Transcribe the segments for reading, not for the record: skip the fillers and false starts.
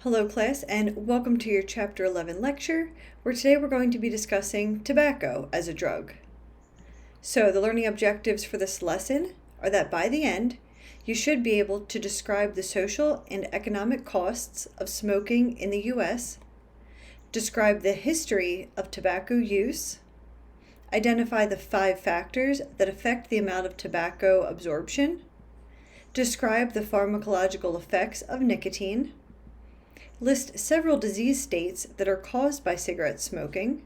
Hello class, and welcome to your Chapter 11 lecture, where today we're going to be discussing tobacco as a drug. So the learning objectives for this lesson are that by the end, you should be able to describe the social and economic costs of smoking in the U.S., describe the history of tobacco use, identify the 5 factors that affect the amount of tobacco absorption, describe the pharmacological effects of nicotine, list several disease states that are caused by cigarette smoking,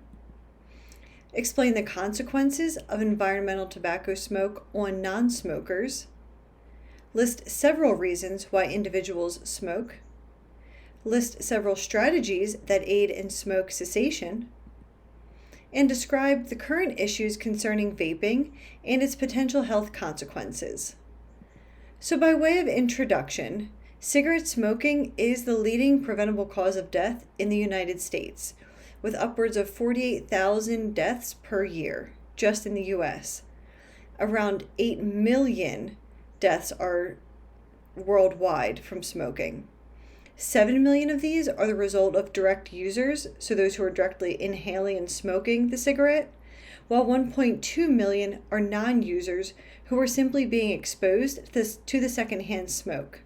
explain the consequences of environmental tobacco smoke on non-smokers, list several reasons why individuals smoke, list several strategies that aid in smoke cessation, and describe the current issues concerning vaping and its potential health consequences. So by way of introduction, cigarette smoking is the leading preventable cause of death in the United States, with upwards of 48,000 deaths per year, just in the U.S. Around 8 million deaths are worldwide from smoking. 7 million of these are the result of direct users, so those who are directly inhaling and smoking the cigarette, while 1.2 million are non-users who are simply being exposed to the secondhand smoke.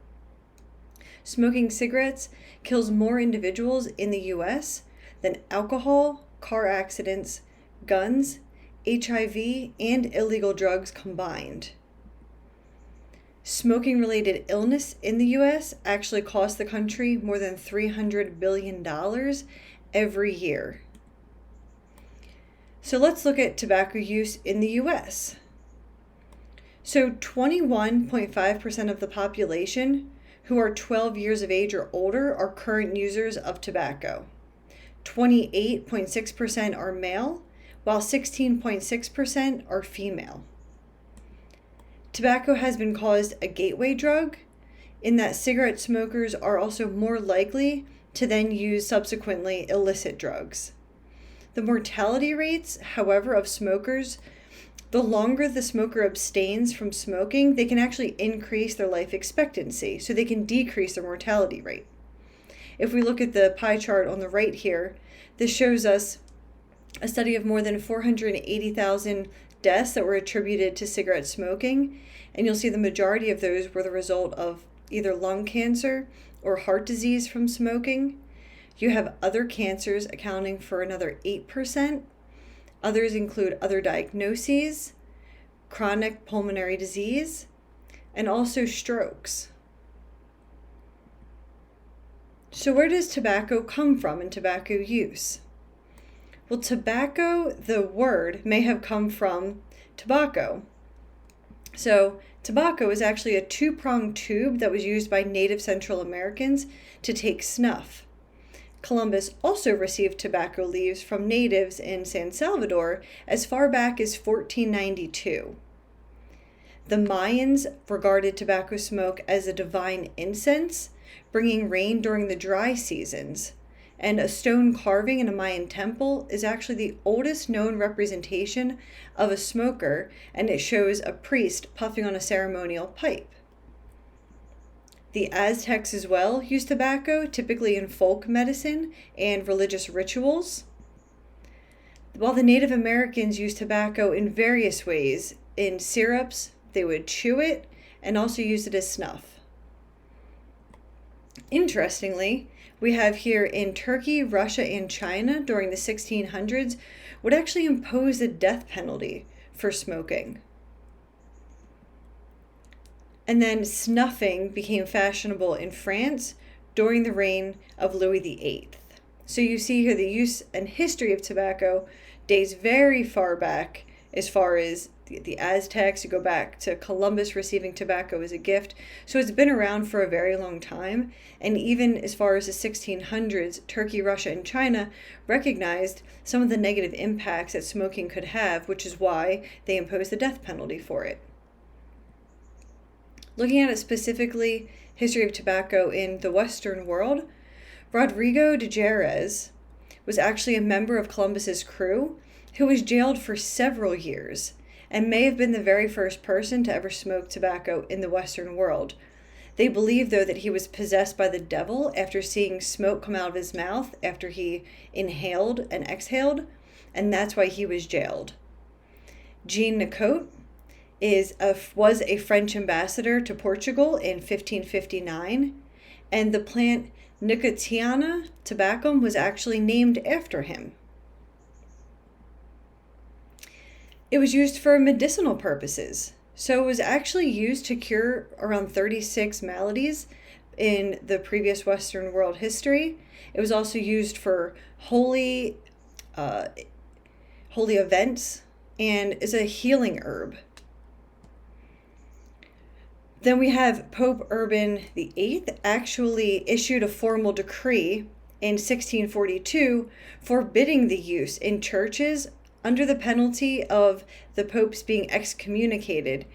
Smoking cigarettes kills more individuals in the U.S. than alcohol, car accidents, guns, HIV, and illegal drugs combined. Smoking-related illness in the U.S. actually costs the country more than $300 billion every year. So let's look at tobacco use in the U.S. So 21.5% of the population who are 12 years of age or older are current users of tobacco. 28.6% are male, while 16.6% are female. Tobacco has been called a gateway drug in that cigarette smokers are also more likely to then use subsequently illicit drugs. The mortality rates, however, of smokers, the longer the smoker abstains from smoking, they can actually increase their life expectancy, so they can decrease their mortality rate. If we look at the pie chart on the right here, this shows us a study of more than 480,000 deaths that were attributed to cigarette smoking, and you'll see the majority of those were the result of either lung cancer or heart disease from smoking. You have other cancers accounting for another 8%. Others include other diagnoses, chronic pulmonary disease, and also strokes. So where does tobacco come from in tobacco use? Well, tobacco, the word, may have come from tobacco. So tobacco is actually a 2-pronged tube that was used by native Central Americans to take snuff. Columbus also received tobacco leaves from natives in San Salvador as far back as 1492. The Mayans regarded tobacco smoke as a divine incense, bringing rain during the dry seasons. And a stone carving in a Mayan temple is actually the oldest known representation of a smoker, and it shows a priest puffing on a ceremonial pipe. The Aztecs as well used tobacco, typically in folk medicine and religious rituals, while the Native Americans used tobacco in various ways. In syrups, they would chew it and also use it as snuff. Interestingly, we have here in Turkey, Russia, and China during the 1600s would actually impose the death penalty for smoking. And then snuffing became fashionable in France during the reign of Louis VIII. So you see here the use and history of tobacco dates very far back, as far as the Aztecs. You go back to Columbus receiving tobacco as a gift. So it's been around for a very long time. And even as far as the 1600s, Turkey, Russia, and China recognized some of the negative impacts that smoking could have, which is why they imposed the death penalty for it. Looking at it specifically, history of tobacco in the Western world, Rodrigo de Jerez was actually a member of Columbus's crew who was jailed for several years and may have been the very first person to ever smoke tobacco in the Western world. They believe, though, that he was possessed by the devil after seeing smoke come out of his mouth after he inhaled and exhaled, and that's why he was jailed. Jean Nicot was a French ambassador to Portugal in 1559, and the plant Nicotiana tabacum was actually named after him. It was used for medicinal purposes. So it was actually used to cure around 36 maladies in the previous Western world history. It was also used for holy events and is a healing herb. Then we have Pope Urban VIII actually issued a formal decree in 1642 forbidding the use in churches under the penalty of the popes being excommunicated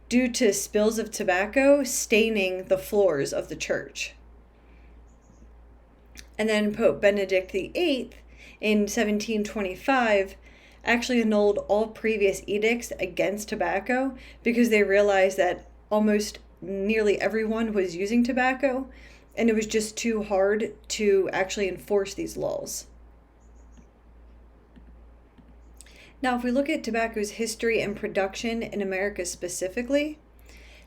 due to spills of tobacco staining the floors of the church. And then Pope Benedict XVIII in 1725 actually annulled all previous edicts against tobacco because they realized that almost nearly everyone was using tobacco and it was just too hard to actually enforce these laws. Now, if we look at tobacco's history and production in America specifically,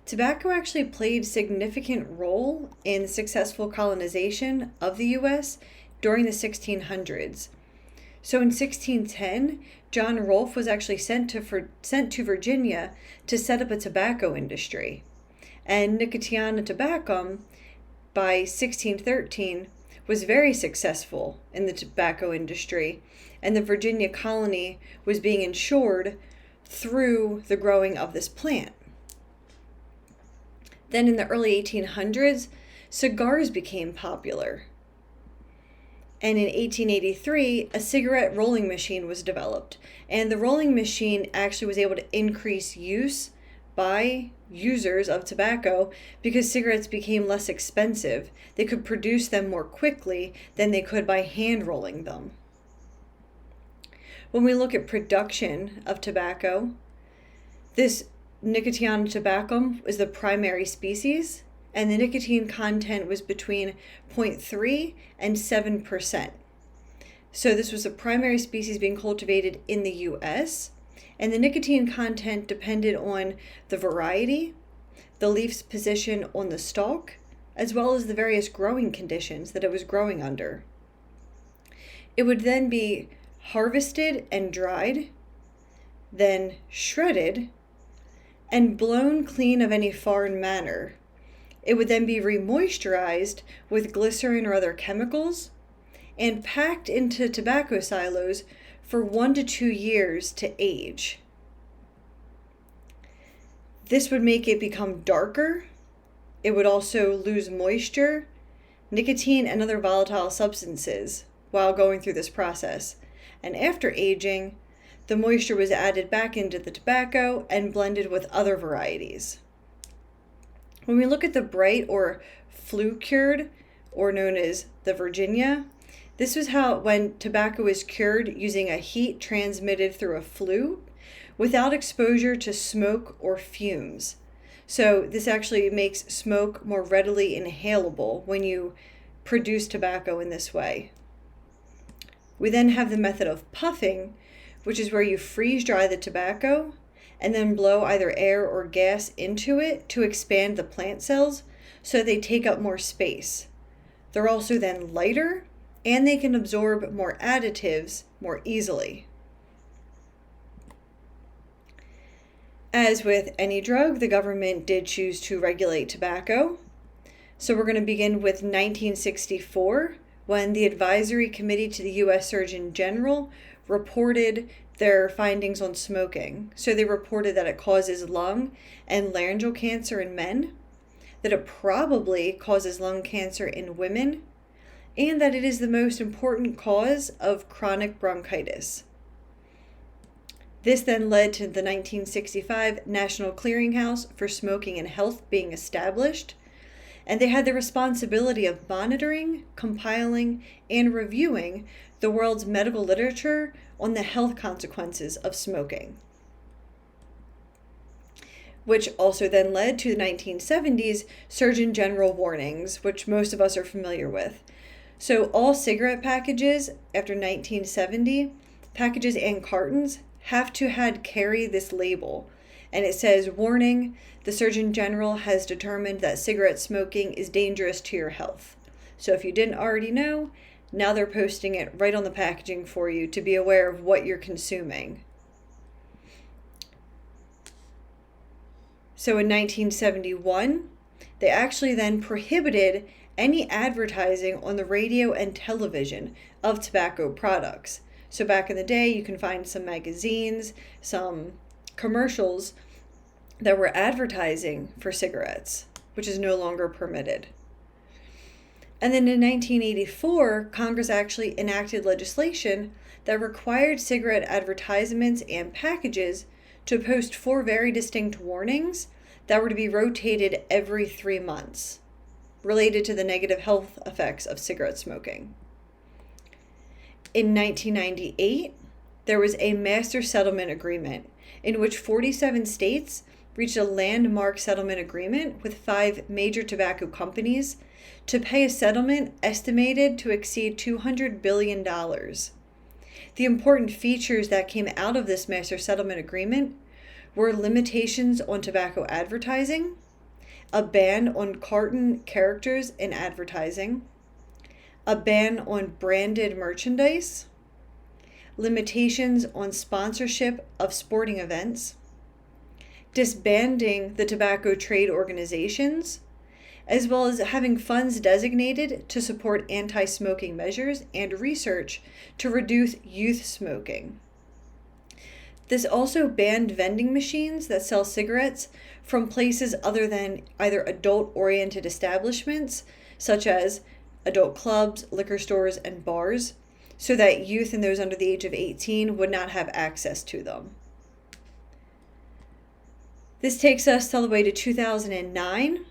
tobacco actually played a significant role in the successful colonization of the U.S. during the 1600s. So in 1610, John Rolfe was actually sent to Virginia to set up a tobacco industry. And Nicotiana tabacum, by 1613, was very successful in the tobacco industry, and the Virginia colony was being insured through the growing of this plant. Then in the early 1800s, cigars became popular. And in 1883, a cigarette rolling machine was developed. And the rolling machine actually was able to increase use by users of tobacco because cigarettes became less expensive. They could produce them more quickly than they could by hand rolling them. When we look at production of tobacco, this Nicotiana tabacum was the primary species, and the nicotine content was between 0.3 and 7%. So this was the primary species being cultivated in the U.S., and the nicotine content depended on the variety, the leaf's position on the stalk, as well as the various growing conditions that it was growing under. It would then be harvested and dried, then shredded, and blown clean of any foreign matter. It would then be remoisturized with glycerin or other chemicals and packed into tobacco silos for 1 to 2 years to age. This would make it become darker. It would also lose moisture, nicotine, and other volatile substances while going through this process. And after aging, the moisture was added back into the tobacco and blended with other varieties. When we look at the bright or flue-cured, or known as the Virginia, this was how when tobacco is cured using a heat transmitted through a flue without exposure to smoke or fumes. So this actually makes smoke more readily inhalable when you produce tobacco in this way. We then have the method of puffing, which is where you freeze dry the tobacco and then blow either air or gas into it to expand the plant cells so they take up more space. They're also then lighter and they can absorb more additives more easily. As with any drug, the government did choose to regulate tobacco. So we're going to begin with 1964, when the Advisory Committee to the U.S. Surgeon General reported their findings on smoking. So they reported that it causes lung and laryngeal cancer in men, that it probably causes lung cancer in women, and that it is the most important cause of chronic bronchitis. This then led to the 1965 National Clearinghouse for Smoking and Health being established, and they had the responsibility of monitoring, compiling, and reviewing the world's medical literature on the health consequences of smoking. which also then led to the 1970s Surgeon General warnings, which most of us are familiar with. So all cigarette packages after 1970, packages and cartons, have to carry this label. And it says, warning, the Surgeon General has determined that cigarette smoking is dangerous to your health. So if you didn't already know, now they're posting it right on the packaging for you to be aware of what you're consuming. So in 1971, they actually then prohibited any advertising on the radio and television of tobacco products. So back in the day, you can find some magazines, some commercials that were advertising for cigarettes, which is no longer permitted. And then in 1984, Congress actually enacted legislation that required cigarette advertisements and packages to post 4 very distinct warnings that were to be rotated every 3 months, related to the negative health effects of cigarette smoking. In 1998, there was a master settlement agreement in which 47 states reached a landmark settlement agreement with 5 major tobacco companies to pay a settlement estimated to exceed $200 billion. The important features that came out of this master settlement agreement were limitations on tobacco advertising, a ban on carton characters in advertising, a ban on branded merchandise, limitations on sponsorship of sporting events, disbanding the tobacco trade organizations, as well as having funds designated to support anti-smoking measures and research to reduce youth smoking. This also banned vending machines that sell cigarettes from places other than either adult-oriented establishments, such as adult clubs, liquor stores, and bars, so that youth and those under the age of 18 would not have access to them. This takes us all the way to 2009,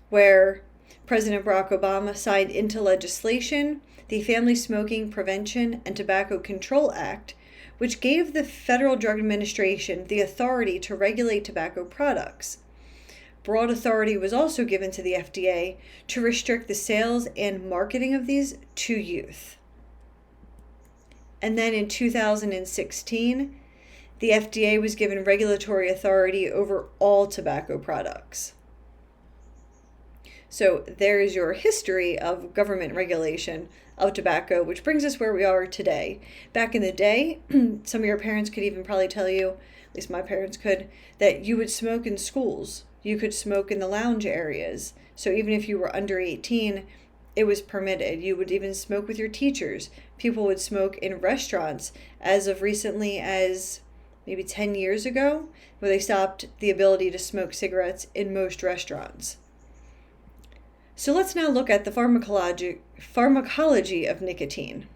where President Barack Obama signed into legislation the Family Smoking Prevention and Tobacco Control Act, which gave the Federal Drug Administration the authority to regulate tobacco products. Broad authority was also given to the FDA to restrict the sales and marketing of these to youth. And then in 2016, the FDA was given regulatory authority over all tobacco products. So there is your history of government regulation of tobacco, which brings us where we are today. Back in the day, some of your parents could even probably tell you, at least my parents could, that you would smoke in schools. You could smoke in the lounge areas. So even if you were under 18, it was permitted. You would even smoke with your teachers. People would smoke in restaurants as of recently as maybe 10 years ago, where they stopped the ability to smoke cigarettes in most restaurants. So let's now look at the pharmacology of nicotine.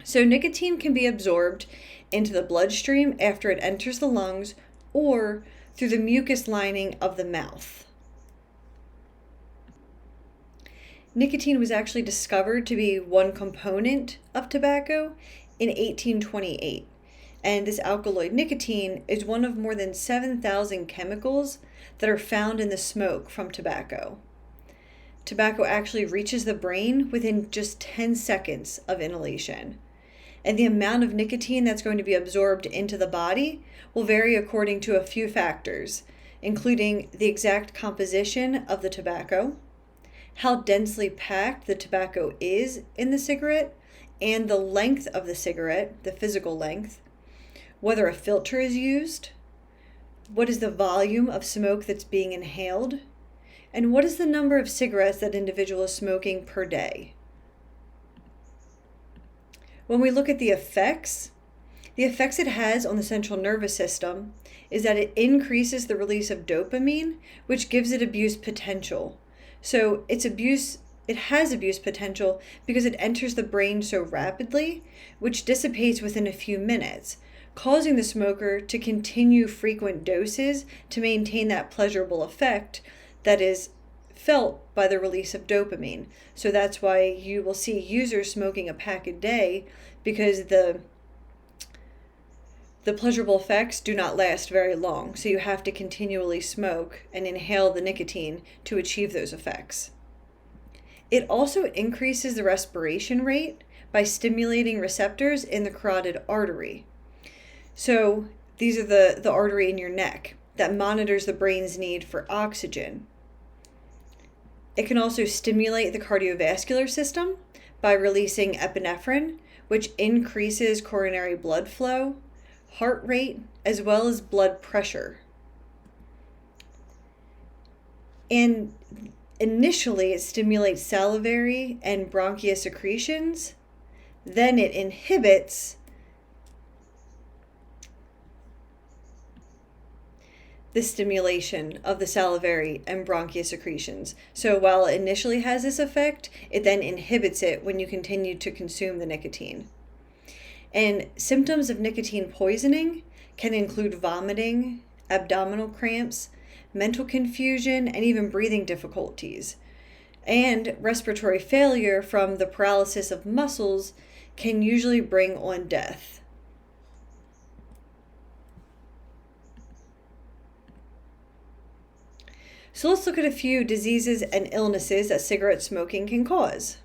So nicotine can be absorbed into the bloodstream after it enters the lungs or through the mucous lining of the mouth. Nicotine was actually discovered to be one component of tobacco in 1828. And this alkaloid nicotine is one of more than 7,000 chemicals that are found in the smoke from tobacco. Tobacco actually reaches the brain within just 10 seconds of inhalation. And the amount of nicotine that's going to be absorbed into the body will vary according to a few factors, including the exact composition of the tobacco, how densely packed the tobacco is in the cigarette, and the length of the cigarette, the physical length, whether a filter is used, what is the volume of smoke that's being inhaled, and what is the number of cigarettes that individual is smoking per day. When we look at the effects it has on the central nervous system is that it increases the release of dopamine, which gives it abuse potential. So it has abuse potential because it enters the brain so rapidly, which dissipates within a few minutes, causing the smoker to continue frequent doses to maintain that pleasurable effect that is felt by the release of dopamine. So that's why you will see users smoking a pack a day, because the the pleasurable effects do not last very long, so you have to continually smoke and inhale the nicotine to achieve those effects. It also increases the respiration rate by stimulating receptors in the carotid artery. So these are the artery in your neck that monitors the brain's need for oxygen. It can also stimulate the cardiovascular system by releasing epinephrine, which increases coronary blood flow, heart rate, as well as blood pressure. And initially, it stimulates salivary and bronchial secretions. Then it inhibits the stimulation of the salivary and bronchial secretions. So while it initially has this effect, it then inhibits it when you continue to consume the nicotine. And symptoms of nicotine poisoning can include vomiting, abdominal cramps, mental confusion, and even breathing difficulties. And respiratory failure from the paralysis of muscles can usually bring on death. So let's look at a few diseases and illnesses that cigarette smoking can cause.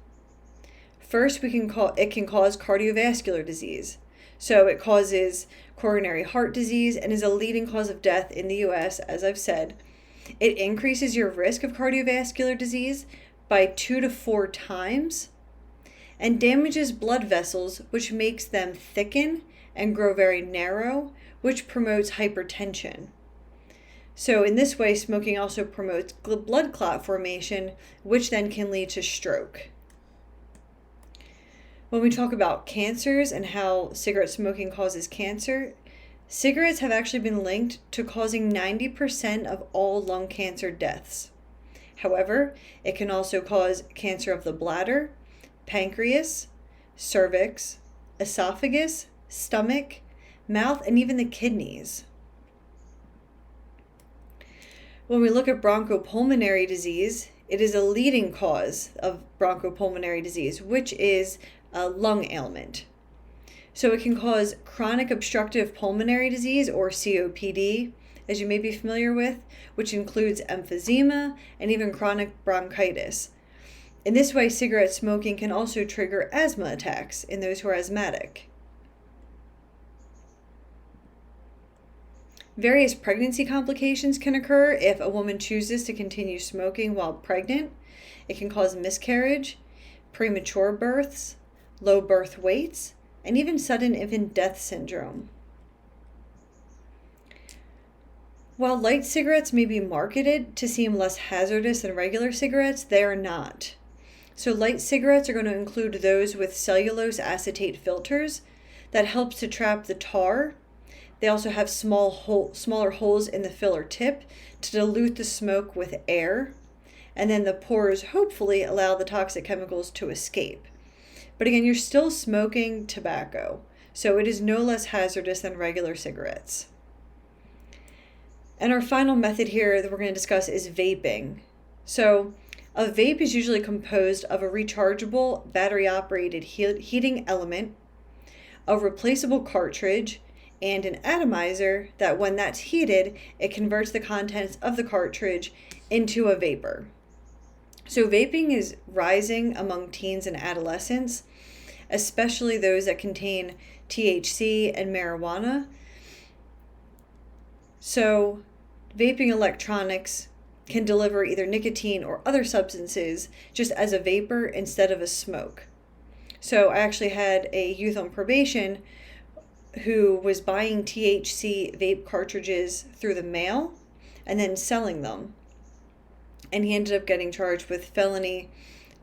First, it can cause cardiovascular disease. So it causes coronary heart disease and is a leading cause of death in the US, as I've said. It increases your risk of cardiovascular disease by 2 to 4 times and damages blood vessels, which makes them thicken and grow very narrow, which promotes hypertension. So in this way, smoking also promotes blood clot formation, which then can lead to stroke. When we talk about cancers and how cigarette smoking causes cancer, cigarettes have actually been linked to causing 90% of all lung cancer deaths. However, it can also cause cancer of the bladder, pancreas, cervix, esophagus, stomach, mouth, and even the kidneys. When we look at bronchopulmonary disease, it is a leading cause of bronchopulmonary disease, which is a lung ailment. So it can cause chronic obstructive pulmonary disease, or COPD, as you may be familiar with, which includes emphysema and even chronic bronchitis. In this way, cigarette smoking can also trigger asthma attacks in those who are asthmatic. Various pregnancy complications can occur if a woman chooses to continue smoking while pregnant. It can cause miscarriage, premature births, low birth weights, and even sudden infant death syndrome. While light cigarettes may be marketed to seem less hazardous than regular cigarettes, they are not. So light cigarettes are going to include those with cellulose acetate filters that helps to trap the tar. They also have smaller holes in the filler tip to dilute the smoke with air. And then the pores hopefully allow the toxic chemicals to escape. But again, you're still smoking tobacco, so it is no less hazardous than regular cigarettes. And our final method here that we're going to discuss is vaping. So a vape is usually composed of a rechargeable battery-operated heating element, a replaceable cartridge, and an atomizer that when that's heated, it converts the contents of the cartridge into a vapor. So vaping is rising among teens and adolescents, especially those that contain THC and marijuana. So vaping electronics can deliver either nicotine or other substances just as a vapor instead of a smoke. So I actually had a youth on probation who was buying THC vape cartridges through the mail and then selling them. And he ended up getting charged with felony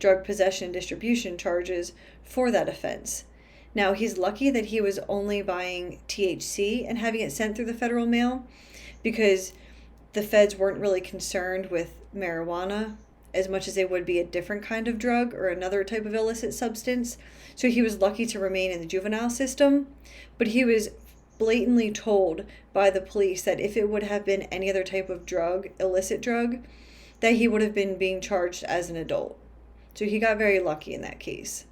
drug possession and distribution charges for that offense. Now, he's lucky that he was only buying THC and having it sent through the federal mail, because the feds weren't really concerned with marijuana as much as they would be a different kind of drug or another type of illicit substance. So he was lucky to remain in the juvenile system, but he was blatantly told by the police that if it would have been any other type of drug, illicit drug, that he would have been being charged as an adult. So he got very lucky in that case.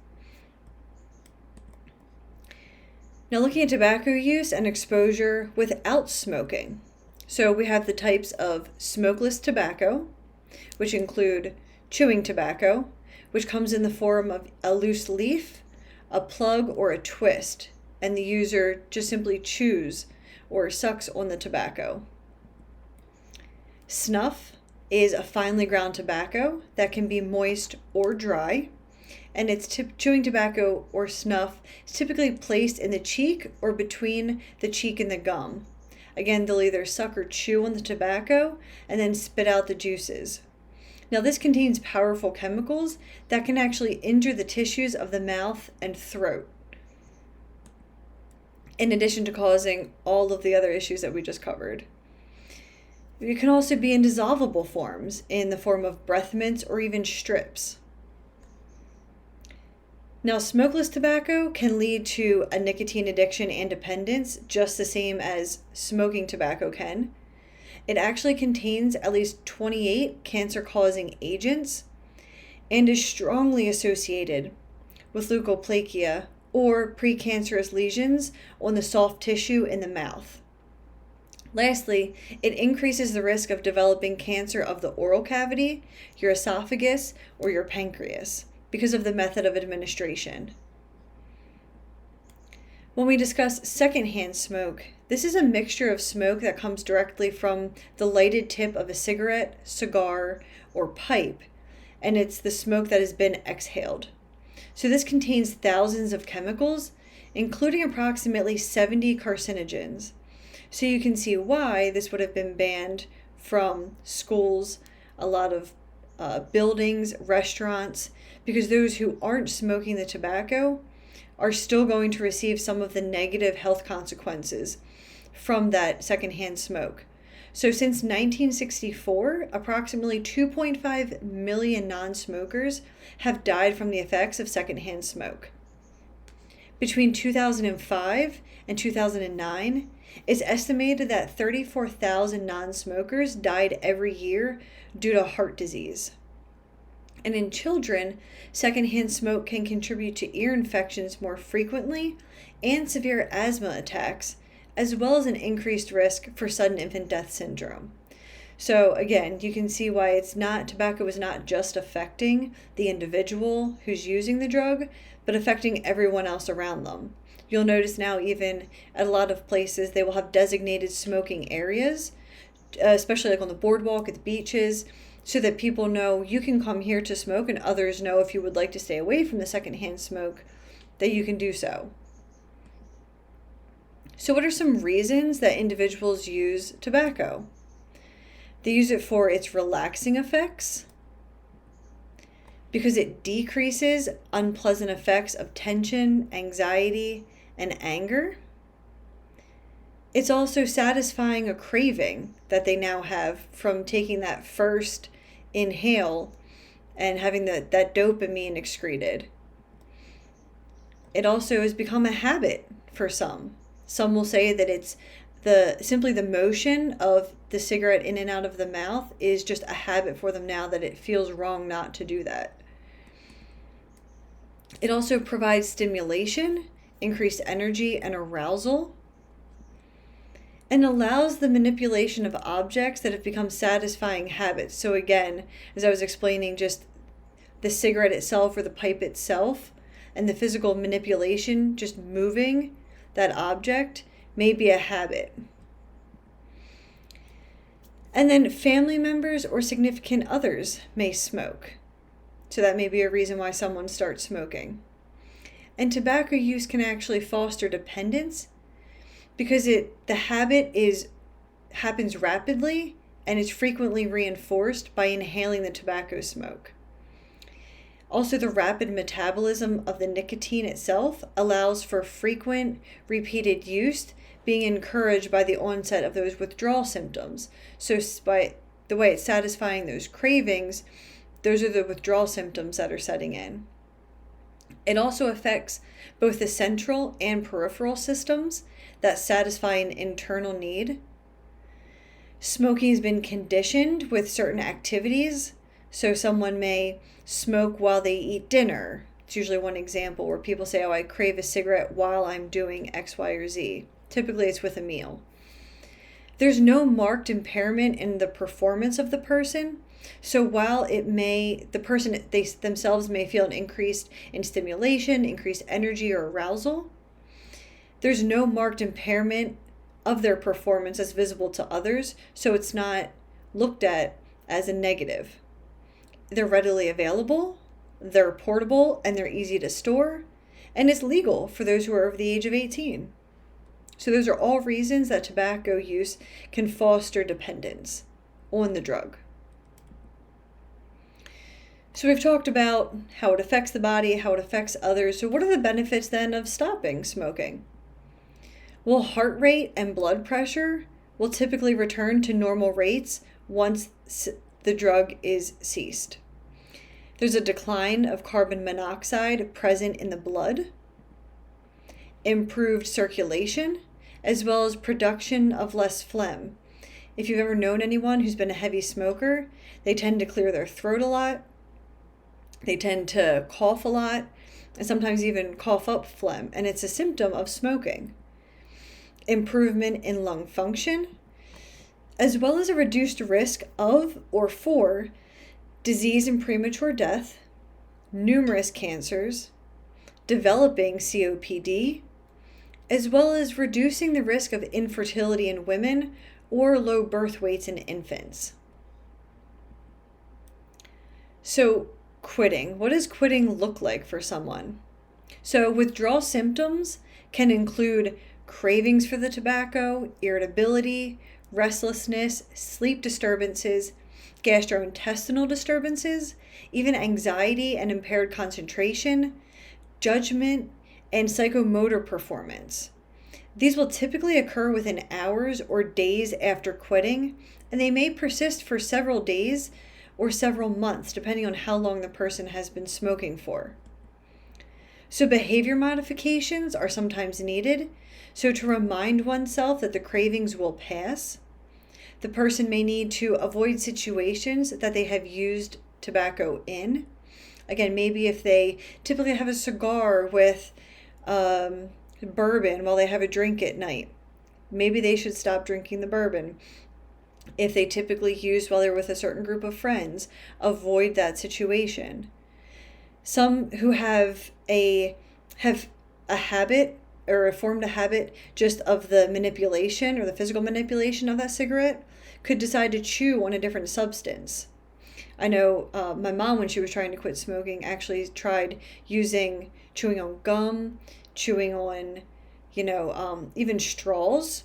Now looking at tobacco use and exposure without smoking. So we have the types of smokeless tobacco, which include chewing tobacco, which comes in the form of a loose leaf, a plug, or a twist, and the user just simply chews or sucks on the tobacco. Snuff is a finely ground tobacco that can be moist or dry, and chewing tobacco or snuff is typically placed in the cheek or between the cheek and the gum. Again, they'll either suck or chew on the tobacco and then spit out the juices. Now, this contains powerful chemicals that can actually injure the tissues of the mouth and throat, in addition to causing all of the other issues that we just covered. It can also be in dissolvable forms, in the form of breath mints or even strips. Now, smokeless tobacco can lead to a nicotine addiction and dependence, just the same as smoking tobacco can. It actually contains at least 28 cancer-causing agents and is strongly associated with leukoplakia, or precancerous lesions on the soft tissue in the mouth. Lastly, it increases the risk of developing cancer of the oral cavity, your esophagus, or your pancreas because of the method of administration. When we discuss secondhand smoke, this is a mixture of smoke that comes directly from the lighted tip of a cigarette, cigar, or pipe, and it's the smoke that has been exhaled. So this contains thousands of chemicals, including approximately 70 carcinogens. So you can see why this would have been banned from schools, a lot of buildings, restaurants, because those who aren't smoking the tobacco are still going to receive some of the negative health consequences from that secondhand smoke. So since 1964, approximately 2.5 million non-smokers have died from the effects of secondhand smoke. Between 2005 and 2009, it's estimated that 34,000 non-smokers died every year due to heart disease. And in children, secondhand smoke can contribute to ear infections more frequently and severe asthma attacks, as well as an increased risk for sudden infant death syndrome. So again, you can see why tobacco is not just affecting the individual who's using the drug, but affecting everyone else around them. You'll notice now even at a lot of places they will have designated smoking areas, especially like on the boardwalk at the beaches, so that people know you can come here to smoke, and others know if you would like to stay away from the secondhand smoke that you can do so. So what are some reasons that individuals use tobacco? They use it for its relaxing effects, because it decreases unpleasant effects of tension, anxiety, and anger. It's also satisfying a craving that they now have from taking that first inhale and having that dopamine excreted. It also has become a habit for some. Some will say that it's simply the motion of the cigarette in and out of the mouth is just a habit for them now, that it feels wrong not to do that. It also provides stimulation, increased energy, and arousal, and allows the manipulation of objects that have become satisfying habits. So again, as I was explaining, just the cigarette itself or the pipe itself and the physical manipulation, just moving that object, may be a habit. And then family members or significant others may smoke. So that may be a reason why someone starts smoking. And tobacco use can actually foster dependence, because the habit happens rapidly and is frequently reinforced by inhaling the tobacco smoke. Also, the rapid metabolism of the nicotine itself allows for frequent, repeated use, being encouraged by the onset of those withdrawal symptoms. So by the way it's satisfying those cravings, those are the withdrawal symptoms that are setting in. It also affects both the central and peripheral systems that satisfy an internal need. Smoking has been conditioned with certain activities. So someone may smoke while they eat dinner, It's usually one example where people say, oh, I crave a cigarette while I'm doing X, Y, or Z. Typically it's with a meal. There's no marked impairment in the performance of the person. So while the person themselves may feel an increase in stimulation, increased energy or arousal, there's no marked impairment of their performance as visible to others. So it's not looked at as a negative. They're readily available, they're portable, and they're easy to store, and it's legal for those who are over the age of 18. So those are all reasons that tobacco use can foster dependence on the drug. So we've talked about how it affects the body, how it affects others. So what are the benefits then of stopping smoking? Well, heart rate and blood pressure will typically return to normal rates once the drug is ceased. There's a decline of carbon monoxide present in the blood, improved circulation, as well as production of less phlegm. If you've ever known anyone who's been a heavy smoker, they tend to clear their throat a lot. They tend to cough a lot, and sometimes even cough up phlegm, and it's a symptom of smoking. Improvement in lung function, as well as a reduced risk of or for disease and premature death, numerous cancers, developing COPD, as well as reducing the risk of infertility in women or low birth weights in infants. So, quitting. What does quitting look like for someone? So, withdrawal symptoms can include cravings for the tobacco, irritability, restlessness, sleep disturbances, gastrointestinal disturbances, even anxiety and impaired concentration, judgment, and psychomotor performance. These will typically occur within hours or days after quitting, and they may persist for several days or several months, depending on how long the person has been smoking for. So behavior modifications are sometimes needed. So to remind oneself that the cravings will pass, the person may need to avoid situations that they have used tobacco in. Again, maybe if they typically have a cigar with bourbon while they have a drink at night, maybe they should stop drinking the bourbon. If they typically use while they're with a certain group of friends, avoid that situation. Some who have a habit or formed a habit just of the manipulation or the physical manipulation of that cigarette could decide to chew on a different substance. I know my mom, when she was trying to quit smoking, actually tried chewing on gum, chewing on, even straws.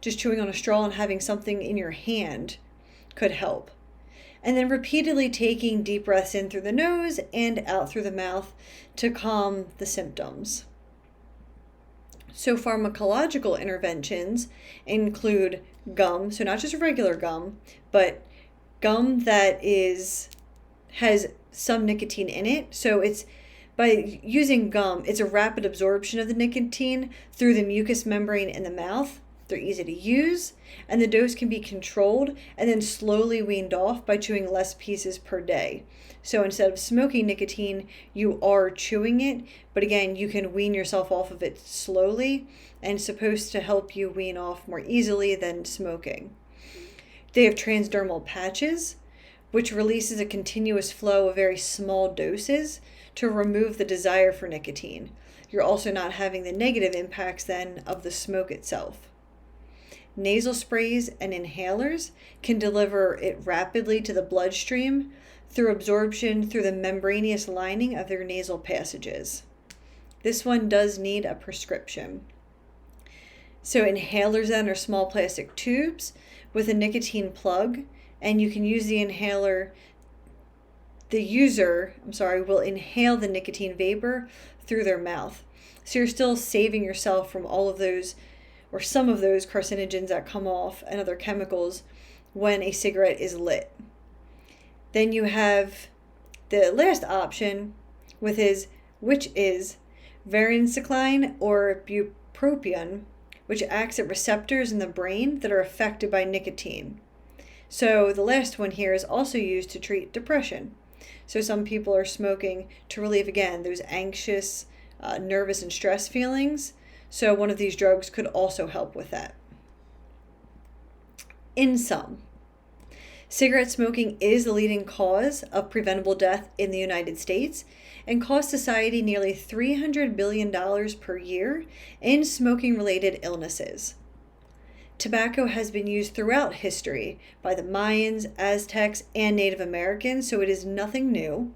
Just chewing on a straw and having something in your hand could help. And then repeatedly taking deep breaths in through the nose and out through the mouth to calm the symptoms. So pharmacological interventions include gum, so not just regular gum, but gum that has some nicotine in it. So it's by using gum, it's a rapid absorption of the nicotine through the mucous membrane in the mouth. They're easy to use, and the dose can be controlled and then slowly weaned off by chewing less pieces per day. So instead of smoking nicotine, you are chewing it, but again, you can wean yourself off of it slowly, and it's supposed to help you wean off more easily than smoking. They have transdermal patches, which releases a continuous flow of very small doses to remove the desire for nicotine. You're also not having the negative impacts then of the smoke itself. Nasal sprays and inhalers can deliver it rapidly to the bloodstream through absorption through the membranous lining of their nasal passages. This one does need a prescription. So inhalers then are small plastic tubes with a nicotine plug, and you can use the inhaler. The user will inhale the nicotine vapor through their mouth. So you're still saving yourself from all of those or some of those carcinogens that come off and other chemicals when a cigarette is lit. Then you have the last option, which is varenicline or bupropion, which acts at receptors in the brain that are affected by nicotine. So the last one here is also used to treat depression. So some people are smoking to relieve, again, those anxious, nervous, and stress feelings. So one of these drugs could also help with that. In sum, cigarette smoking is the leading cause of preventable death in the United States and costs society nearly $300 billion per year in smoking-related illnesses. Tobacco has been used throughout history by the Mayans, Aztecs, and Native Americans, so it is nothing new.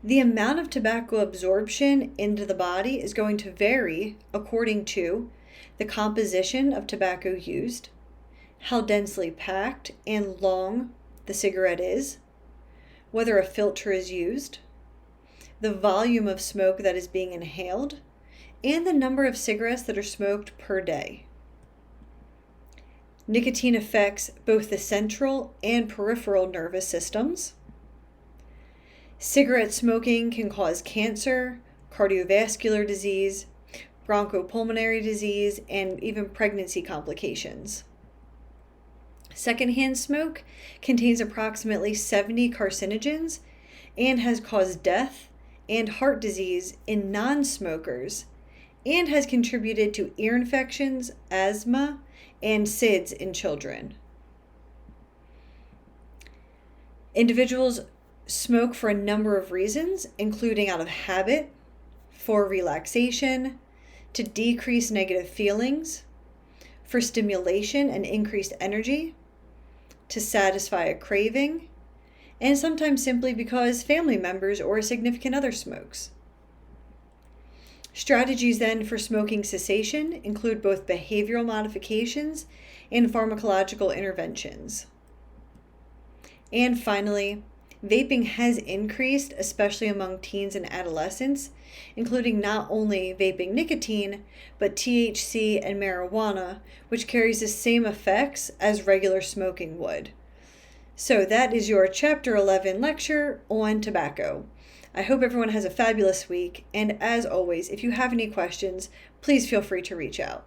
The amount of tobacco absorption into the body is going to vary according to the composition of tobacco used, how densely packed and long the cigarette is, whether a filter is used, the volume of smoke that is being inhaled, and the number of cigarettes that are smoked per day. Nicotine affects both the central and peripheral nervous systems. Cigarette smoking can cause cancer, cardiovascular disease, bronchopulmonary disease, and even pregnancy complications. Secondhand smoke contains approximately 70 carcinogens and has caused death and heart disease in non-smokers and has contributed to ear infections, asthma, and SIDS in children. Individuals smoke for a number of reasons, including out of habit, for relaxation, to decrease negative feelings, for stimulation and increased energy, to satisfy a craving, and sometimes simply because family members or a significant other smokes. Strategies then for smoking cessation include both behavioral modifications and pharmacological interventions. And finally, vaping has increased, especially among teens and adolescents, including not only vaping nicotine, but THC and marijuana, which carries the same effects as regular smoking would. So that is your Chapter 11 lecture on tobacco. I hope everyone has a fabulous week, and as always, if you have any questions, please feel free to reach out.